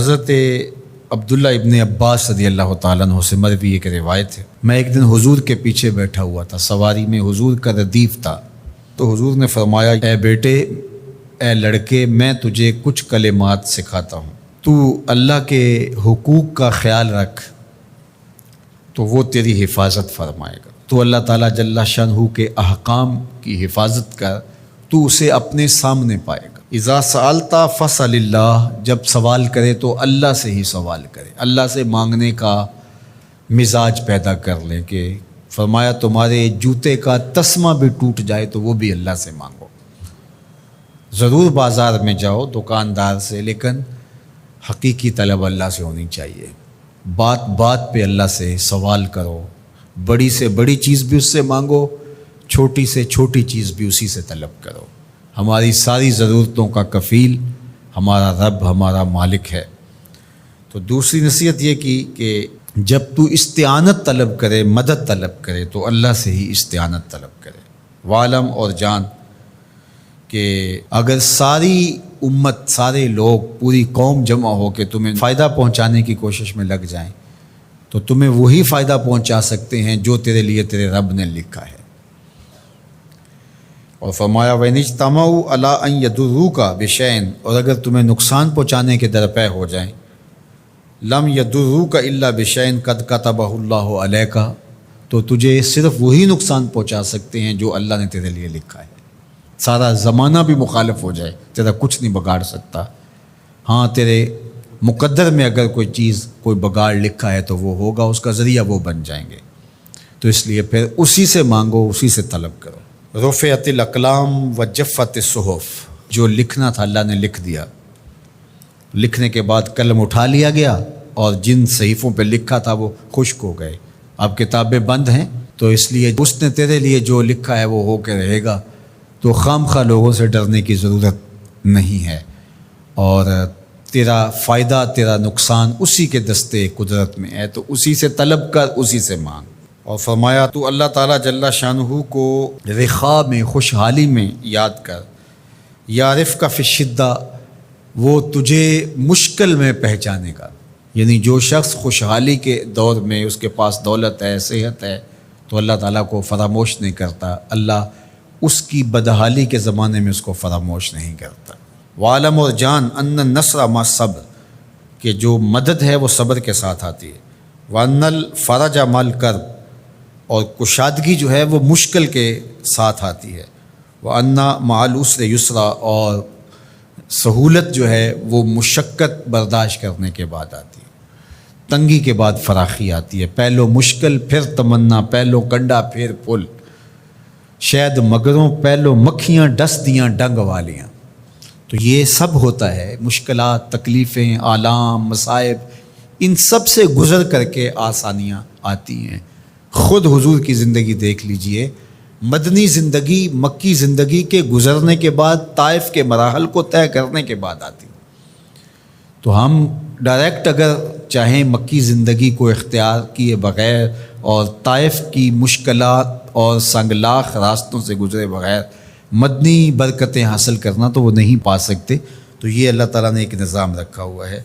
حضرت عبداللہ ابن عباس رضی اللہ تعالیٰ عنہ سے مروی ایک روایت ہے، میں ایک دن حضور کے پیچھے بیٹھا ہوا تھا، سواری میں حضور کا ردیف تھا، تو حضور نے فرمایا، اے بیٹے، اے لڑکے، میں تجھے کچھ کلمات سکھاتا ہوں، تو اللہ کے حقوق کا خیال رکھ تو وہ تیری حفاظت فرمائے گا۔ تو اللہ تعالیٰ جل شانہ کے احکام کی حفاظت کر، تو اسے اپنے سامنے پائے گا۔ اذا سألت فاسأل اللہ، جب سوال کرے تو اللہ سے ہی سوال کرے، اللہ سے مانگنے کا مزاج پیدا کر لیں کہ فرمایا تمہارے جوتے کا تسمہ بھی ٹوٹ جائے تو وہ بھی اللہ سے مانگو۔ ضرور بازار میں جاؤ دکاندار سے، لیکن حقیقی طلب اللہ سے ہونی چاہیے۔ بات بات پہ اللہ سے سوال کرو، بڑی سے بڑی چیز بھی اس سے مانگو، چھوٹی سے چھوٹی چیز بھی اسی سے طلب کرو۔ ہماری ساری ضرورتوں کا کفیل ہمارا رب، ہمارا مالک ہے۔ تو دوسری نصیحت یہ کی کہ جب تو استعانت طلب کرے، مدد طلب کرے، تو اللہ سے ہی استعانت طلب کرے۔ وعلم، اور جان کہ اگر ساری امت، سارے لوگ، پوری قوم جمع ہو کے تمہیں فائدہ پہنچانے کی کوشش میں لگ جائیں تو تمہیں وہی فائدہ پہنچا سکتے ہیں جو تیرے لیے تیرے رب نے لکھا ہے۔ اور فرمایا وَإِنِ اجْتَمَعُوا عَلَىٰ أَن يَضُرُّوكَ بِشَيْءٍ، اور اگر تمہیں نقصان پہنچانے کے درپے ہو جائیں، لَمْ يَضُرُّوكَ إِلَّا بِشَيْءٍ قَدْ كَتَبَهُ اللَّهُ عَلَيْكَ، تو تجھے صرف وہی نقصان پہنچا سکتے ہیں جو اللہ نے تیرے لیے لکھا ہے۔ سارا زمانہ بھی مخالف ہو جائے، تیرا کچھ نہیں بگاڑ سکتا۔ ہاں، تیرے مقدر میں اگر کوئی چیز، کوئی بگاڑ لکھا ہے تو وہ ہوگا، اس کا ذریعہ وہ بن جائیں گے۔ تو اس لیے پھر اسی سے مانگو، اسی سے طلب کرو۔ رفعت الاقلام وجفت الصحف، جو لکھنا تھا اللہ نے لکھ دیا، لکھنے کے بعد قلم اٹھا لیا گیا، اور جن صحیفوں پہ لکھا تھا وہ خشک ہو گئے۔ اب کتابیں بند ہیں، تو اس لیے اس نے تیرے لیے جو لکھا ہے وہ ہو کے رہے گا، تو خام خواہ لوگوں سے ڈرنے کی ضرورت نہیں ہے، اور تیرا فائدہ، تیرا نقصان اسی کے دستے قدرت میں ہے، تو اسی سے طلب کر، اسی سے مانگ۔ اور فرمایا تو اللہ تعالیٰ جل شانہ کو رخاء میں، خوشحالی میں یاد کر، یعرف کا فی الشدہ، وہ تجھے مشکل میں پہچانے گا۔ یعنی جو شخص خوشحالی کے دور میں اس کے پاس دولت ہے، صحت ہے، تو اللہ تعالیٰ کو فراموش نہیں کرتا، اللہ اس کی بدحالی کے زمانے میں اس کو فراموش نہیں کرتا۔ وعلم، اور جان، ان النصر مع الصبر، کہ جو مدد ہے وہ صبر کے ساتھ آتی ہے۔ وان الفرج مع الکرب، اور کشادگی جو ہے وہ مشکل کے ساتھ آتی ہے۔ وان مع العسر یسرا، اور سہولت جو ہے وہ مشقت برداشت کرنے کے بعد آتی ہے، تنگی کے بعد فراخی آتی ہے۔ پہلو مشکل پھر تمنا، پہلو کنڈا پھر پل، شاید مگروں پہلو مکھیاں ڈس دیاں ڈنگ والیاں۔ تو یہ سب ہوتا ہے، مشکلات، تکلیفیں، آلام، مصائب، ان سب سے گزر کر کے آسانیاں آتی ہیں۔ خود حضور کی زندگی دیکھ لیجئے، مدنی زندگی مکی زندگی کے گزرنے کے بعد، طائف کے مراحل کو طے کرنے کے بعد آتی۔ تو ہم ڈائریکٹ اگر چاہیں مکی زندگی کو اختیار کیے بغیر اور طائف کی مشکلات اور سنگلاخ راستوں سے گزرے بغیر مدنی برکتیں حاصل کرنا، تو وہ نہیں پا سکتے۔ تو یہ اللہ تعالیٰ نے ایک نظام رکھا ہوا ہے۔